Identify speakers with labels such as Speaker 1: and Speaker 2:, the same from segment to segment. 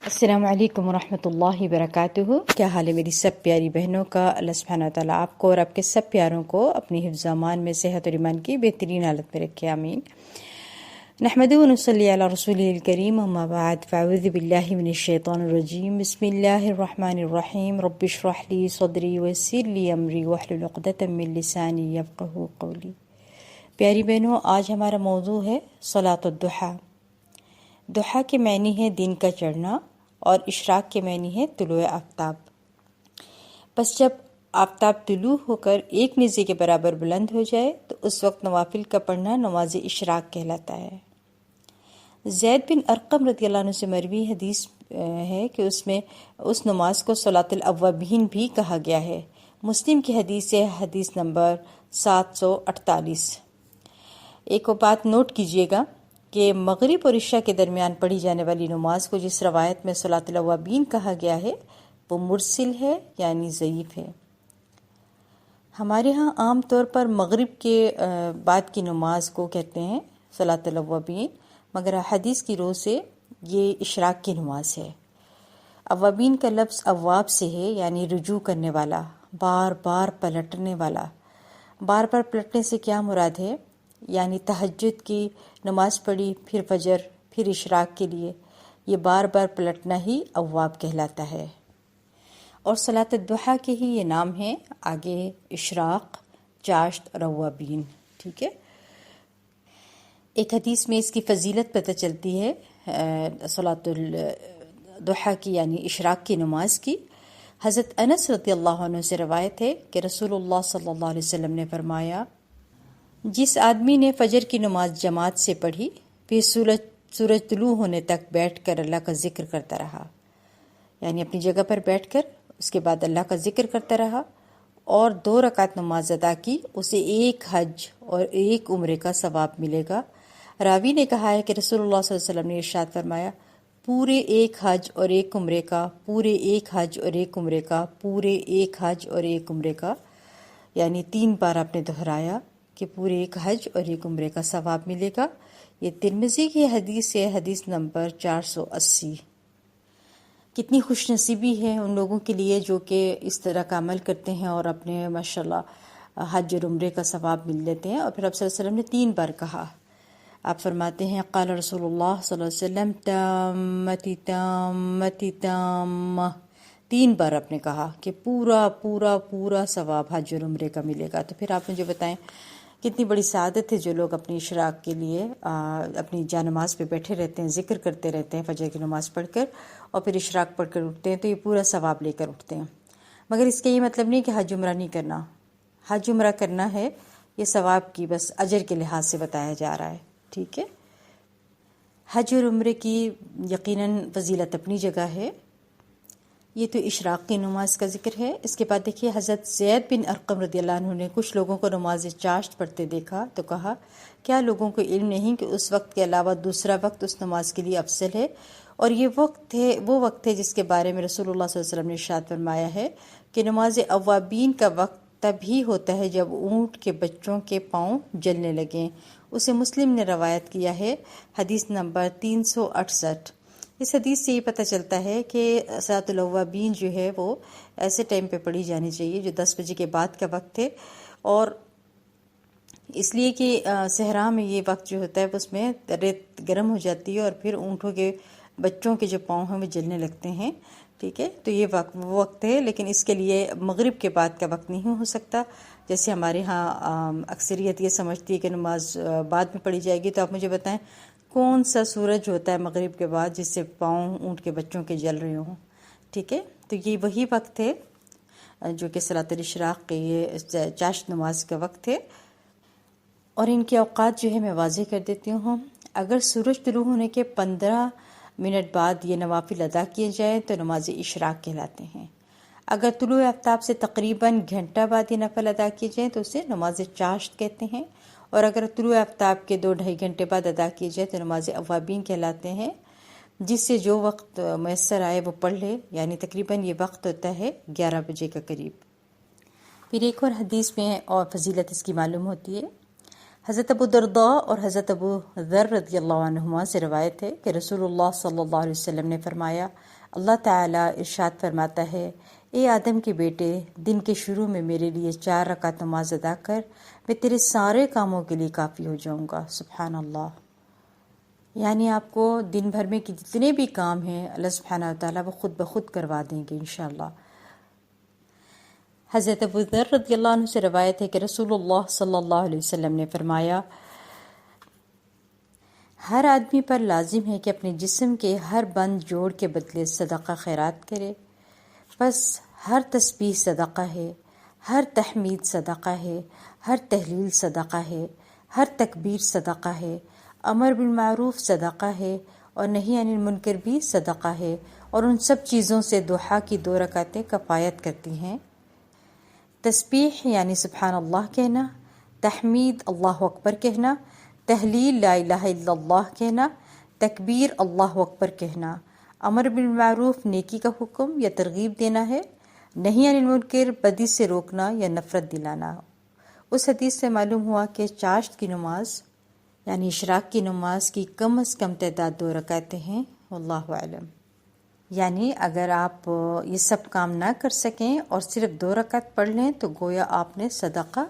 Speaker 1: السلام علیکم ورحمۃ اللہ وبرکاتہ۔ کیا حال ہے میری سب پیاری بہنوں کا؟ اللہ سبحانہ وتعالیٰ آپ کو اور آپ کے سب پیاروں کو اپنی حفظ امان میں، صحت اور ایمان کی بہترین حالت میں رکھے، آمین۔ نحمدہ و نصلی علی رسولہ الکریم، اما بعد، فاعوذ باللہ من الشیطان الرجیم، بسم اللہ الرحمن الرحیم، رب اشرح لی صدری ویسر لی امری واحلل عقدۃ من لسانی یفقہوا قولی۔ پیاری بہنوں، آج ہمارا موضوع ہے صلاۃ الضحیٰ۔ ضحیٰ کے معنی ہے دن کا چڑھنا، اور اشراق کے معنی ہے طلوع آفتاب۔ بس جب آفتاب طلوع ہو کر ایک نیزے کے برابر بلند ہو جائے تو اس وقت نوافل کا پڑھنا نماز اشراق کہلاتا ہے۔ زید بن ارقم رضی اللہ عنہ سے مروی حدیث ہے کہ اس نماز کو صلاۃ الاوابین بھی کہا گیا ہے۔ مسلم کی حدیث ہے، حدیث نمبر 748۔ ایک اور بات نوٹ کیجیے گا کہ مغرب اور عشاء کے درمیان پڑھی جانے والی نماز کو جس روایت میں صلاۃ الاوابین کہا گیا ہے وہ مرسل ہے، یعنی ضعیف ہے۔ ہمارے ہاں عام طور پر مغرب کے بعد کی نماز کو کہتے ہیں صلاۃ الاوابین، مگر حدیث کی روح سے یہ اشراق کی نماز ہے۔ اوابین کا لفظ اواب سے ہے، یعنی رجوع کرنے والا، بار بار پلٹنے والا۔ بار بار پلٹنے سے کیا مراد ہے؟ یعنی تہجد کی نماز پڑھی، پھر فجر، پھر اشراق کے لیے، یہ بار بار پلٹنا ہی اواب کہلاتا ہے۔ اور صلاۃ الضحیٰ کے ہی یہ نام ہیں، آگے اشراق، چاشت اور اوابین، ٹھیک ہے۔ ایک حدیث میں اس کی فضیلت پتہ چلتی ہے صلاۃ الضحیٰ کی، یعنی اشراق کی نماز کی۔ حضرت انس رضی اللہ عنہ سے روایت ہے کہ رسول اللہ صلی اللہ علیہ وسلم نے فرمایا، جس آدمی نے فجر کی نماز جماعت سے پڑھی، پھر سورج طلوع ہونے تک بیٹھ کر اللہ کا ذکر کرتا رہا، یعنی اپنی جگہ پر بیٹھ کر اس کے بعد اللہ کا ذکر کرتا رہا اور 2 رکعت نماز ادا کی، اسے 1 حج اور 1 عمرے کا ثواب ملے گا۔ راوی نے کہا ہے کہ رسول اللہ صلی اللہ علیہ وسلم نے ارشاد فرمایا، پورے 1 حج اور 1 عمرے کا، پورے 1 حج اور 1 عمرے کا، پورے 1 حج اور 1 عمرے کا، یعنی 3 بار آپ نے دہرایا کہ پورے 1 حج اور 1 عمرے کا ثواب ملے گا۔ یہ ترمذی کی حدیث ہے، حدیث نمبر 480۔ کتنی خوش نصیبی ہے ان لوگوں کے لیے جو کہ اس طرح کا عمل کرتے ہیں اور اپنے ماشاءاللہ حج اور عمرے کا ثواب مل لیتے ہیں۔ اور پھر آپ صلی اللہ علیہ وسلم نے 3 بار کہا، آپ فرماتے ہیں، قال رسول اللہ صلی اللہ علیہ وسلم تامتی تامتی تامہ، 3 بار آپ نے کہا کہ پورا پورا پورا ثواب حج اور عمرے کا ملے گا۔ تو پھر آپ مجھے بتائیں کتنی بڑی سعادت ہے جو لوگ اپنی اشراق کے لیے اپنی جا نماز پہ بیٹھے رہتے ہیں، ذکر کرتے رہتے ہیں فجر کی نماز پڑھ کر، اور پھر اشراق پڑھ کر اٹھتے ہیں تو یہ پورا ثواب لے کر اٹھتے ہیں۔ مگر اس کا یہ مطلب نہیں کہ حج عمرہ نہیں کرنا، حج عمرہ کرنا ہے، یہ ثواب کی بس اجر کے لحاظ سے بتایا جا رہا ہے، ٹھیک ہے۔ حج اور عمرے کی یقیناً فضیلت اپنی جگہ ہے۔ یہ تو اشراق کی نماز کا ذکر ہے۔ اس کے بعد دیکھیے، حضرت زید بن ارقم رضی اللہ عنہ نے کچھ لوگوں کو نماز چاشت پڑھتے دیکھا تو کہا، کیا لوگوں کو علم نہیں کہ اس وقت کے علاوہ دوسرا وقت اس نماز کے لیے افضل ہے؟ اور یہ وہ وقت ہے جس کے بارے میں رسول اللہ صلی اللہ علیہ وسلم نے ارشاد فرمایا ہے کہ نماز اوابین کا وقت تب ہی ہوتا ہے جب اونٹ کے بچوں کے پاؤں جلنے لگیں۔ اسے مسلم نے روایت کیا ہے، حدیث نمبر 368۔ اس حدیث سے یہ پتہ چلتا ہے کہ صلاۃ الاوابین جو ہے وہ ایسے ٹائم پہ پڑھی جانی چاہیے جو 10 بجے کے بعد کا وقت ہے، اور اس لیے کہ صحرا میں یہ وقت جو ہوتا ہے اس میں ریت گرم ہو جاتی ہے اور پھر اونٹوں کے بچوں کے جو پاؤں ہیں وہ جلنے لگتے ہیں، ٹھیک ہے۔ تو یہ وہ وقت ہے، لیکن اس کے لیے مغرب کے بعد کا وقت نہیں ہو سکتا، جیسے ہمارے ہاں اکثریت یہ سمجھتی ہے کہ نماز بعد میں پڑھی جائے گی۔ تو آپ مجھے بتائیں کون سا سورج ہوتا ہے مغرب کے بعد جس سے پاؤں اونٹ کے بچوں کے جل رہے ہوں، ٹھیک ہے۔ تو یہ وہی وقت ہے جو کہ صلاۃ الاشراق کے یہ چاشت نماز کا وقت ہے۔ اور ان کے اوقات جو ہے میں واضح کر دیتی ہوں۔ اگر سورج طلوع ہونے کے 15 منٹ بعد یہ نوافل ادا کیے جائیں تو نماز اشراق کہلاتے ہیں۔ اگر طلوع آفتاب سے تقریباً گھنٹہ بعد یہ نفل ادا کیے جائیں تو اسے نماز چاشت کہتے ہیں، اور اگر طلوع آفتاب کے 2-2.5 گھنٹے بعد ادا کیے جائے تو نماز اوابین کہلاتے ہیں۔ جس سے جو وقت میسر آئے وہ پڑھ لے، یعنی تقریباً یہ وقت ہوتا ہے 11 بجے کا قریب۔ پھر ایک اور حدیث میں اور فضیلت اس کی معلوم ہوتی ہے۔ حضرت ابو درداء اور حضرت ابو ذر رضی اللہ عنہما سے روایت ہے کہ رسول اللہ صلی اللہ علیہ وسلم نے فرمایا، اللہ تعالیٰ ارشاد فرماتا ہے، اے آدم کے بیٹے، دن کے شروع میں میرے لیے 4 رکعت نماز ادا کر، میں تیرے سارے کاموں کے لیے کافی ہو جاؤں گا۔ سبحان اللہ، یعنی آپ کو دن بھر میں جتنے بھی کام ہیں اللہ سبحانہ و تعالیٰ وہ خود بخود کروا دیں گے انشاءاللہ۔ حضرت ابو ذر رضی اللہ عنہ سے روایت ہے کہ رسول اللہ صلی اللہ علیہ وسلم نے فرمایا، ہر آدمی پر لازم ہے کہ اپنے جسم کے ہر بند جوڑ کے بدلے صدقہ خیرات کرے، بس ہر تسبیح صدقہ ہے، ہر تحمید صدقہ ہے، ہر تہلیل صدقہ ہے، ہر تکبیر صدقہ ہے، امر بالمعروف صدقہ ہے اور نہی عن المنکر بھی صدقہ ہے، اور ان سب چیزوں سے ضحیٰ کی 2 رکعتیں کفایت کرتی ہیں۔ تسبیح یعنی سبحان اللہ کہنا، تحمید اللہ اکبر کہنا، تہلیل لا الہ الا اللہ کہنا، تکبیر اللہ اکبر کہنا، امر بالمعروف نیکی کا حکم یا ترغیب دینا ہے، نہی عن المنکر بدی سے روکنا یا نفرت دلانا۔ اس حدیث سے معلوم ہوا کہ چاشت کی نماز یعنی اشراق کی نماز کی کم از کم تعداد 2 رکعتیں ہیں، واللہ اعلم۔ یعنی اگر آپ یہ سب کام نہ کر سکیں اور صرف 2 رکعت پڑھ لیں تو گویا آپ نے صدقہ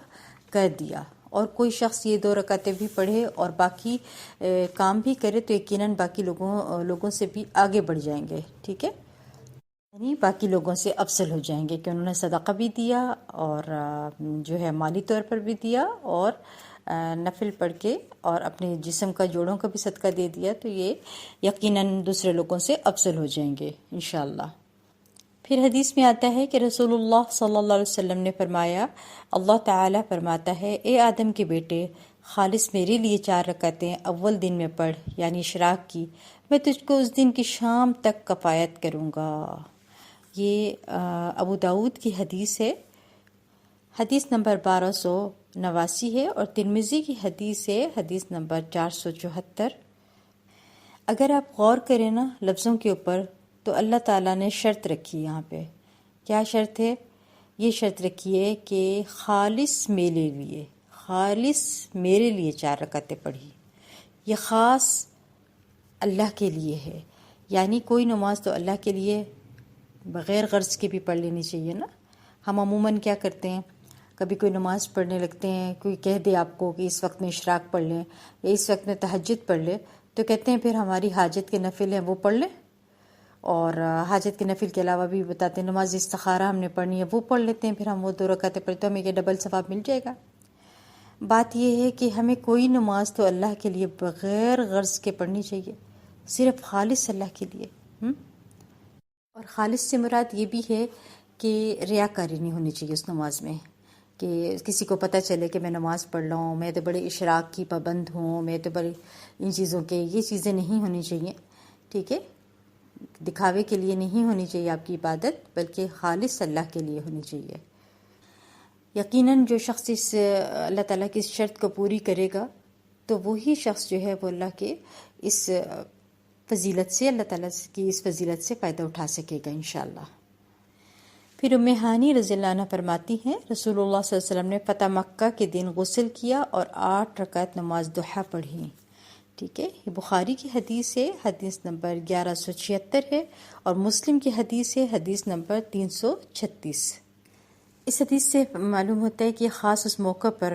Speaker 1: کر دیا، اور کوئی شخص یہ 2 رکعتیں بھی پڑھے اور باقی کام بھی کرے تو یقیناً باقی لوگوں سے بھی آگے بڑھ جائیں گے، ٹھیک ہے، یعنی باقی لوگوں سے افضل ہو جائیں گے کہ انہوں نے صدقہ بھی دیا اور جو ہے مالی طور پر بھی دیا اور نفل پڑھ کے اور اپنے جسم کا جوڑوں کا بھی صدقہ دے دیا، تو یہ یقیناً دوسرے لوگوں سے افضل ہو جائیں گے انشاءاللہ۔ پھر حدیث میں آتا ہے کہ رسول اللہ صلی اللہ علیہ وسلم نے فرمایا، اللہ تعالیٰ فرماتا ہے، اے آدم کے بیٹے، خالص میرے لیے 4 رکعتیں اول دن میں پڑھ یعنی اشراق کی، میں تجھ کو اس دن کی شام تک کفایت کروں گا۔ یہ ابو داؤد کی حدیث ہے، حدیث نمبر 1289 ہے، اور ترمذی کی حدیث ہے، حدیث نمبر 474۔ اگر آپ غور کریں نا لفظوں کے اوپر تو اللہ تعالیٰ نے شرط رکھی یہاں پہ۔ کیا شرط ہے؟ یہ شرط رکھی ہے کہ خالص میرے لیے 4 رکعتیں پڑھی، یہ خاص اللہ کے لیے ہے، یعنی کوئی نماز تو اللہ کے لیے بغیر غرض کے بھی پڑھ لینی چاہیے نا۔ ہم عموماً کیا کرتے ہیں، کبھی کوئی نماز پڑھنے لگتے ہیں، کوئی کہہ دے آپ کو کہ اس وقت میں اشراق پڑھ لیں یا اس وقت میں تہجد پڑھ لیں، تو کہتے ہیں پھر ہماری حاجت کے نفل ہیں وہ پڑھ لیں، اور حاجت کے نفل کے علاوہ بھی بتاتے ہیں نماز استخارہ ہم نے پڑھنی ہے وہ پڑھ لیتے ہیں، پھر ہم وہ 2 رکعتیں پڑھتے ہیں، ہمیں یہ ڈبل ثواب مل جائے گا۔ بات یہ ہے کہ ہمیں کوئی نماز تو اللہ کے لیے بغیر غرض کے پڑھنی چاہیے، صرف خالص اللہ کے لیے۔ اور خالص سے مراد یہ بھی ہے کہ ریاکاری نہیں ہونی چاہیے اس نماز میں، کہ کسی کو پتہ چلے کہ میں نماز پڑھ رہا ہوں، میں تو بڑے اشراق کی پابند ہوں، میں تو بڑی ان چیزوں کے، یہ چیزیں نہیں ہونی چاہیے، ٹھیک ہے، دکھاوے کے لیے نہیں ہونی چاہیے آپ کی عبادت، بلکہ خالص اللہ کے لیے ہونی چاہیے۔ یقیناً جو شخص اس اللہ تعالیٰ کی اس شرط کو پوری کرے گا تو وہی شخص جو ہے وہ اللہ کے اس فضیلت سے، اللہ تعالیٰ کی اس فضیلت سے فائدہ اٹھا سکے گا انشاءاللہ۔ پھر ام ہانی رضی اللہ عنہ فرماتی ہیں، رسول اللہ صلی اللہ علیہ وسلم نے فتح مکہ کے دن غسل کیا اور 8 رکعت نماز ضحیٰ پڑھی، ٹھیک ہے، یہ بخاری کی حدیث ہے، حدیث نمبر 1176 ہے، اور مسلم کی حدیث ہے، حدیث نمبر 336۔ اس حدیث سے معلوم ہوتا ہے کہ خاص اس موقع پر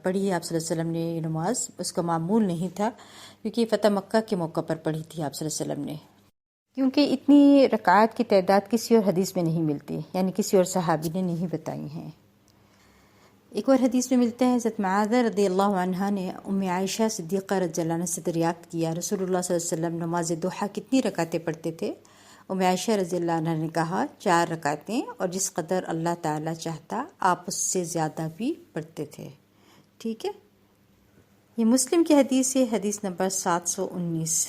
Speaker 1: پڑھی ہے آپ صلی اللہ علیہ وسلم نے یہ نماز، اس کا معمول نہیں تھا، کیونکہ فتح مکہ کے موقع پر پڑھی تھی آپ صلی اللہ علیہ وسلم نے، کیونکہ اتنی رکعات کی تعداد کسی اور حدیث میں نہیں ملتی، یعنی کسی اور صحابی نے نہیں بتائی ہیں۔ ایک اور حدیث میں ملتا ہے، حضرت معاذہ رضی اللہ عنہا نے ام عائشہ صدیقہ رضی اللہ عنہ سے دریافت کیا، رسول اللہ صلی اللہ علیہ وسلم نماز ضحیٰ کتنی رکعتیں پڑھتے تھے؟ ام عائشہ رضی اللہ عنہ نے کہا 4 رکعتیں، اور جس قدر اللہ تعالیٰ چاہتا آپ اس سے زیادہ بھی پڑھتے تھے، ٹھیک ہے۔ یہ مسلم کی حدیث ہے، حدیث نمبر 719۔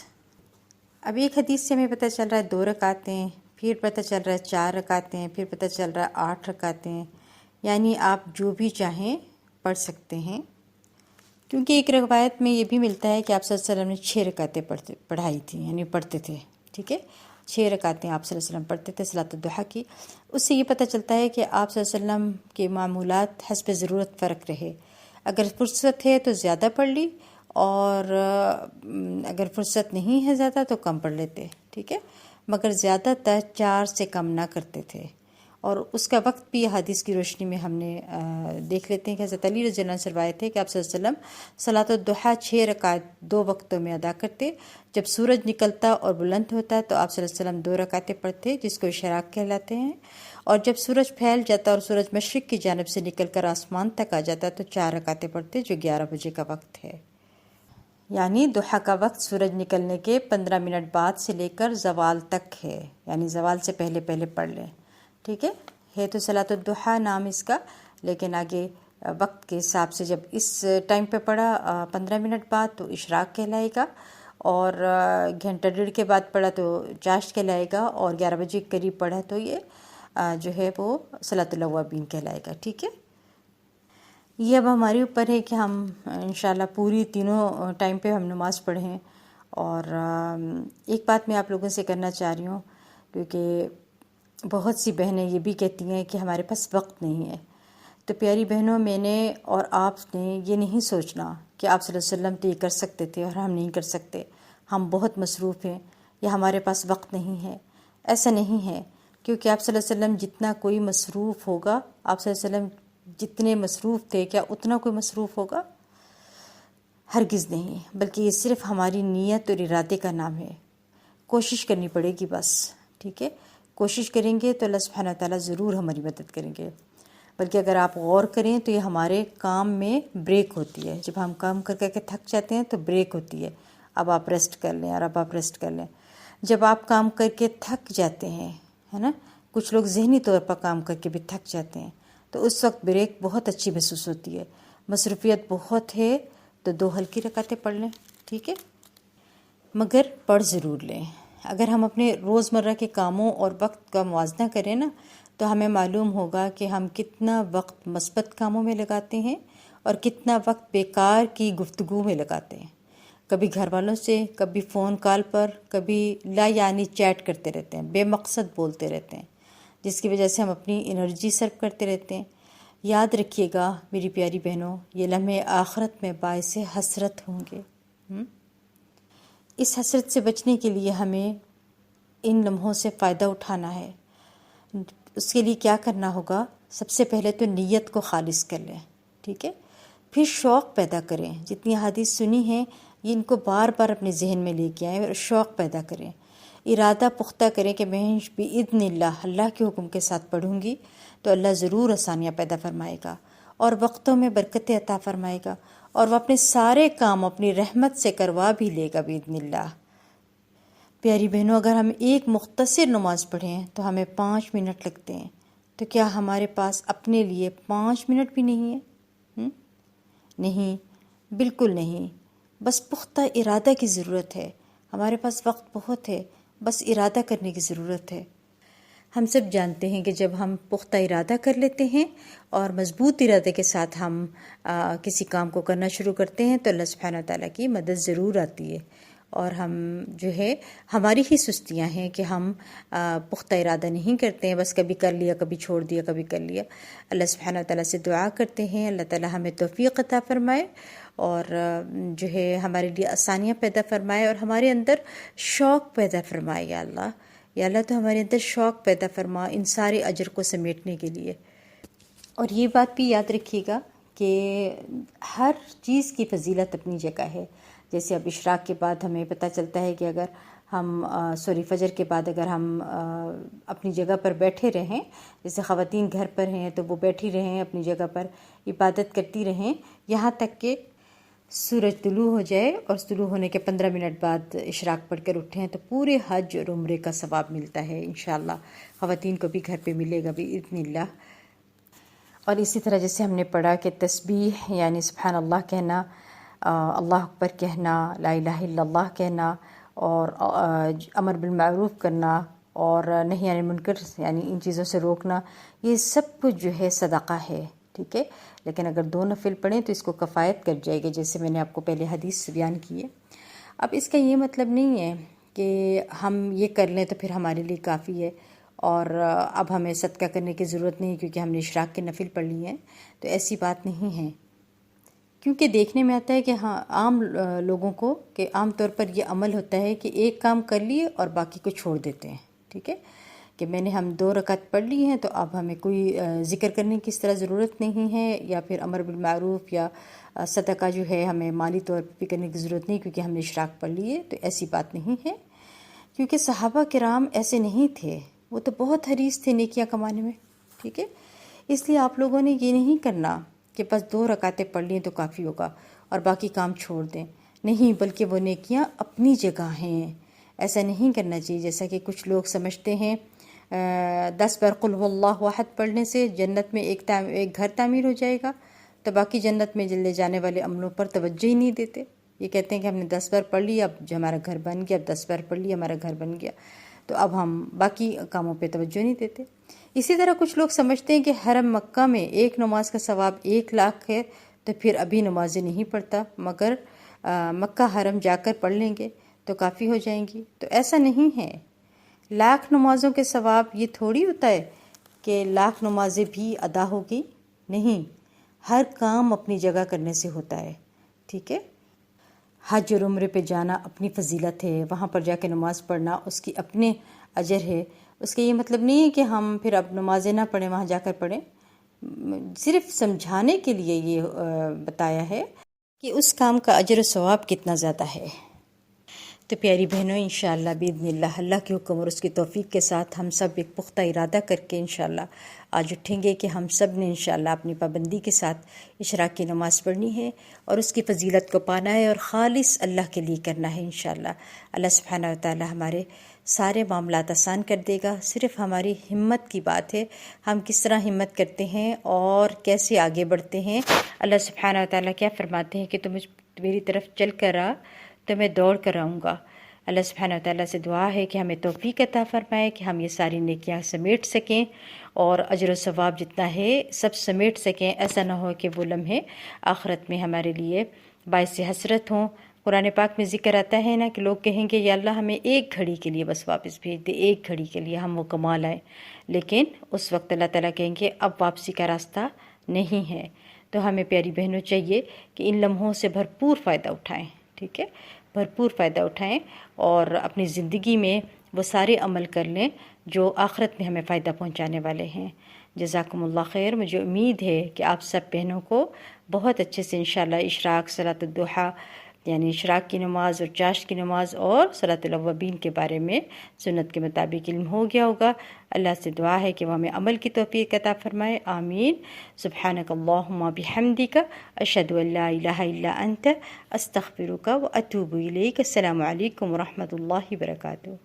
Speaker 1: اب ایک حدیث سے ہمیں پتہ چل رہا ہے 2 رکعتیں، پھر پتہ چل رہا ہے 4 رکعتیں، پھر پتہ چل رہا ہے 8 رکعتیں، یعنی آپ جو بھی چاہیں پڑھ سکتے ہیں، کیونکہ ایک روایت میں یہ بھی ملتا ہے کہ آپ صلی اللہ علیہ وسلم نے 6 رکعتیں پڑھائی تھیں، یعنی پڑھتے تھے، ٹھیک ہے، 6 رکعتیں آپ صلی اللہ علیہ وسلم پڑھتے تھے صلاۃ الضحیٰ کی۔ اس سے یہ پتہ چلتا ہے کہ آپ صلی اللہ علیہ وسلم کے معمولات حسب ضرورت فرق رہے۔ اگر فرصت ہے تو زیادہ پڑھ لی، اور اگر فرصت نہیں ہے زیادہ تو کم پڑھ لیتے، ٹھیک ہے، مگر زیادہ تر 4 سے کم نہ کرتے تھے۔ اور اس کا وقت بھی حدیث کی روشنی میں ہم نے دیکھ لیتے ہیں کہ حضرت علی رضی اللہ عنہ سے روایت ہے کہ آپ صلی اللہ علیہ وسلم صلاۃ الضحیٰ 6 رکعت 2 وقتوں میں ادا کرتے۔ جب سورج نکلتا اور بلند ہوتا تو آپ صلی اللہ علیہ وسلم 2 رکعتیں پڑھتے، جس کو اشراق کہلاتے ہیں، اور جب سورج پھیل جاتا اور سورج مشرق کی جانب سے نکل کر آسمان تک آ جاتا تو 4 رکعتیں پڑھتے، جو 11 بجے کا وقت ہے۔ یعنی ضحیٰ کا وقت سورج نکلنے کے 15 منٹ بعد سے لے کر زوال تک ہے، یعنی زوال سے پہلے پہلے پڑھ لیں، ٹھیک ہے تو صلاۃ الضحیٰ نام اس کا، لیکن آگے وقت کے حساب سے جب اس ٹائم پہ پڑھا 15 منٹ بعد تو اشراق کہلائے گا، اور گھنٹہ ڈیڑھ کے بعد پڑھا تو چاشت کہلائے گا، اور 11 بجے کے قریب پڑھا تو یہ جو ہے وہ صلاۃ الاوابین کہلائے گا، ٹھیک ہے۔ یہ اب ہمارے اوپر ہے کہ ہم انشاءاللہ پوری تینوں ٹائم پہ ہم نماز پڑھیں۔ اور ایک بات میں آپ لوگوں سے کرنا چاہ رہی ہوں، کیونکہ بہت سی بہنیں یہ بھی کہتی ہیں کہ ہمارے پاس وقت نہیں ہے، تو پیاری بہنوں، میں نے اور آپ نے یہ نہیں سوچنا کہ آپ صلی اللہ علیہ وسلم تو یہ کر سکتے تھے اور ہم نہیں کر سکتے، ہم بہت مصروف ہیں یا ہمارے پاس وقت نہیں ہے۔ ایسا نہیں ہے، کیونکہ آپ صلی اللہ علیہ وسلم جتنا کوئی مصروف ہوگا، آپ صلی اللہ علیہ وسلم جتنے مصروف تھے کیا اتنا کوئی مصروف ہوگا؟ ہرگز نہیں، بلکہ یہ صرف ہماری نیت اور ارادے کا نام ہے۔ کوشش کرنی پڑے گی بس، ٹھیک ہے، کوشش کریں گے تو اللہ سبحانہ تعالیٰ ضرور ہماری مدد کریں گے۔ بلکہ اگر آپ غور کریں تو یہ ہمارے کام میں بریک ہوتی ہے، جب ہم کام کر کر کے تھک جاتے ہیں تو بریک ہوتی ہے، اب آپ ریسٹ کر لیں اور اب آپ ریسٹ کر لیں۔ جب آپ کام کر کے تھک جاتے ہیں، ہے نا، کچھ لوگ ذہنی طور پر کام کر کے بھی تھک جاتے ہیں، تو اس وقت بریک بہت اچھی محسوس ہوتی ہے۔ مصروفیت بہت ہے تو 2 ہلکی رکعتیں پڑھ لیں، ٹھیک ہے، مگر پڑھ ضرور لیں۔ اگر ہم اپنے روزمرہ کے کاموں اور وقت کا موازنہ کریں نا، تو ہمیں معلوم ہوگا کہ ہم کتنا وقت مثبت کاموں میں لگاتے ہیں اور کتنا وقت بیکار کی گفتگو میں لگاتے ہیں، کبھی گھر والوں سے، کبھی فون کال پر، کبھی لا یعنی چیٹ کرتے رہتے ہیں، بے مقصد بولتے رہتے ہیں، جس کی وجہ سے ہم اپنی انرجی صرف کرتے رہتے ہیں۔ یاد رکھیے گا میری پیاری بہنوں، یہ لمحے آخرت میں باعث حسرت ہوں گے۔ اس حسرت سے بچنے کے لیے ہمیں ان لمحوں سے فائدہ اٹھانا ہے۔ اس کے لیے کیا کرنا ہوگا؟ سب سے پہلے تو نیت کو خالص کر لیں، ٹھیک ہے، پھر شوق پیدا کریں، جتنی حدیث سنی ہیں یہ ان کو بار بار اپنے ذہن میں لے کے آئیں اور شوق پیدا کریں، ارادہ پختہ کریں کہ میں بإذن اللہ کے حکم کے ساتھ پڑھوں گی تو اللہ ضرور آسانیاں پیدا فرمائے گا اور وقتوں میں برکتیں عطا فرمائے گا، اور وہ اپنے سارے کام اپنی رحمت سے کروا بھی لے گا بإذن اللہ۔ پیاری بہنوں، اگر ہم ایک مختصر نماز پڑھیں تو ہمیں 5 منٹ لگتے ہیں، تو کیا ہمارے پاس اپنے لیے 5 منٹ بھی نہیں ہے؟ نہیں، بالکل نہیں، بس پختہ ارادہ کی ضرورت ہے۔ ہمارے پاس وقت بہت ہے، بس ارادہ کرنے کی ضرورت ہے۔ ہم سب جانتے ہیں کہ جب ہم پختہ ارادہ کر لیتے ہیں اور مضبوط ارادے کے ساتھ ہم کسی کام کو کرنا شروع کرتے ہیں تو اللہ سبحانہ تعالیٰ کی مدد ضرور آتی ہے، اور ہم جو ہے ہماری ہی سستیاں ہیں کہ ہم پختہ ارادہ نہیں کرتے ہیں، بس کبھی کر لیا، کبھی چھوڑ دیا، کبھی کر لیا۔ اللہ سبحانہ تعالیٰ سے دعا کرتے ہیں اللہ تعالیٰ ہمیں توفیق عطا فرمائے اور جو ہے ہمارے لیے آسانیاں پیدا فرمائے اور ہمارے اندر شوق پیدا فرمائے۔ یا اللہ، یا اللہ تو ہمارے اندر شوق پیدا فرما ان سارے اجر کو سمیٹنے کے لیے۔ اور یہ بات بھی یاد رکھیے گا کہ ہر چیز کی فضیلت اپنی جگہ ہے۔ جیسے اب اشراق کے بعد ہمیں پتہ چلتا ہے کہ اگر ہم فجر کے بعد اگر ہم اپنی جگہ پر بیٹھے رہیں، جیسے خواتین گھر پر ہیں تو وہ بیٹھی رہیں اپنی جگہ پر، عبادت کرتی رہیں یہاں تک کہ سورج طلوع ہو جائے، اور طلوع ہونے کے 15 منٹ بعد اشراق پڑھ کر اٹھیں تو پورے حج اور عمرے کا ثواب ملتا ہے انشاءاللہ۔ خواتین کو بھی گھر پہ ملے گا بإذن اللہ۔ اور اسی طرح جیسے ہم نے پڑھا کہ تسبیح یعنی سبحان اللہ کہنا، اللہ اکبر کہنا، لا الہ الا اللہ کہنا، اور امر بالمعروف کرنا اور نہی عن المنکر یعنی ان چیزوں سے روکنا، یہ سب کچھ جو ہے صدقہ ہے، ٹھیک ہے، لیکن اگر 2 نفل پڑھیں تو اس کو کفایت کر جائے گی، جیسے میں نے آپ کو پہلے حدیث سے بیان کی ہے۔ اب اس کا یہ مطلب نہیں ہے کہ ہم یہ کر لیں تو پھر ہمارے لیے کافی ہے اور اب ہمیں صدقہ کرنے کی ضرورت نہیں کیونکہ ہم نے اشراق کے نفل پڑھ لی ہیں، تو ایسی بات نہیں ہے۔ کیونکہ دیکھنے میں آتا ہے کہ ہاں عام لوگوں کو کہ عام طور پر یہ عمل ہوتا ہے کہ ایک کام کر لیے اور باقی کو چھوڑ دیتے ہیں، ٹھیک ہے، کہ ہم 2 رکعت پڑھ لی ہیں تو اب ہمیں کوئی ذکر کرنے کی اس طرح ضرورت نہیں ہے، یا پھر امر بالمعروف یا صدقہ جو ہے ہمیں مالی طور پہ کرنے کی ضرورت نہیں کیونکہ ہم نے اشراق پڑھ لی ہے. تو ایسی بات نہیں ہے، کیونکہ صحابہ کرام ایسے نہیں تھے، وہ تو بہت حریص تھے نیکیاں کمانے میں، ٹھیک ہے. اس لیے آپ لوگوں نے یہ نہیں کرنا کہ بس 2 رکعتیں پڑھ لیں تو کافی ہوگا اور باقی کام چھوڑ دیں، نہیں، بلکہ وہ نیکیاں اپنی جگہ ہیں. ایسا نہیں کرنا چاہیے جیسا کہ کچھ لوگ سمجھتے ہیں 10 بار قل هو اللہ احد پڑھنے سے جنت میں ایک گھر تعمیر ہو جائے گا، تو باقی جنت میں لے جانے والے عملوں پر توجہ ہی نہیں دیتے. یہ کہتے ہیں کہ ہم نے 10 بار پڑھ لی، اب جو ہمارا گھر بن گیا، اب 10 بار پڑھ لی ہمارا گھر بن گیا، تو اب ہم باقی کاموں پہ توجہ نہیں دیتے. اسی طرح کچھ لوگ سمجھتے ہیں کہ حرم مکہ میں ایک نماز کا ثواب 1,00,000 ہے، تو پھر ابھی نمازیں نہیں پڑھتا، مگر مکہ حرم جا کر پڑھ لیں گے تو کافی ہو جائیں گی. تو ایسا نہیں ہے. 1,00,000 نمازوں کے ثواب یہ تھوڑی ہوتا ہے کہ 1,00,000 نمازیں بھی ادا ہوگی، نہیں، ہر کام اپنی جگہ کرنے سے ہوتا ہے، ٹھیک ہے. حج اور عمرے پہ جانا اپنی فضیلت ہے، وہاں پر جا کے نماز پڑھنا اس کی اپنے اجر ہے. اس کا یہ مطلب نہیں ہے کہ ہم پھر اب نمازیں نہ پڑھیں، وہاں جا کر پڑھیں. صرف سمجھانے کے لیے یہ بتایا ہے کہ اس کام کا اجر و ثواب کتنا زیادہ ہے. تو پیاری بہنوں، انشاءاللہ باذن اللہ کے حکم اور اس کی توفیق کے ساتھ ہم سب ایک پختہ ارادہ کر کے انشاءاللہ آج اٹھیں گے کہ ہم سب نے انشاءاللہ اپنی پابندی کے ساتھ اشراق کی نماز پڑھنی ہے اور اس کی فضیلت کو پانا ہے اور خالص اللہ کے لیے کرنا ہے. انشاءاللہ اللہ سبحانہ وتعالی ہمارے سارے معاملات آسان کر دے گا. صرف ہماری ہمت کی بات ہے، ہم کس طرح ہمت کرتے ہیں اور کیسے آگے بڑھتے ہیں. اللہ سبحانہ وتعالی کیا فرماتے ہیں کہ تم میری طرف چل کر آ تو میں دوڑ کر آؤں گا. اللہ سبحانہ وتعالی سے دعا ہے کہ ہمیں توفیق عطا فرمائے کہ ہم یہ ساری نیکیاں سمیٹ سکیں اور اجر و ثواب جتنا ہے سب سمیٹ سکیں. ایسا نہ ہو کہ وہ لمحے آخرت میں ہمارے لیے باعث حسرت ہوں. قرآن پاک میں ذکر آتا ہے نا کہ لوگ کہیں گے یا اللہ ہمیں ایک گھڑی کے لیے بس واپس بھیج دے، ایک گھڑی کے لیے ہم وہ کما لائیں، لیکن اس وقت اللہ تعالیٰ کہیں گے اب واپسی کا راستہ نہیں ہے. تو ہمیں پیاری بہنوں چاہیے کہ ان لمحوں سے بھرپور فائدہ اٹھائیں، ٹھیک ہے، بھرپور فائدہ اٹھائیں اور اپنی زندگی میں وہ سارے عمل کر لیں جو آخرت میں ہمیں فائدہ پہنچانے والے ہیں. جزاکم اللہ خیر. مجھے امید ہے کہ آپ سب بہنوں کو بہت اچھے سے انشاءاللہ اشراق، صلاۃ الضحیٰ یعنی اشراق کی نماز اور چاشت کی نماز اور صلاۃ الاوابین کے بارے میں سنت کے مطابق علم ہو گیا ہوگا. اللہ سے دعا ہے کہ وہ ہمیں عمل کی توفیق عطا فرمائے. آمین. سبحانک اللہم بحمدک، اشہد ان لا الہ الا انت، استغفرک و اتوب الیک. السلام علیکم ورحمۃ اللہ وبرکاتہ.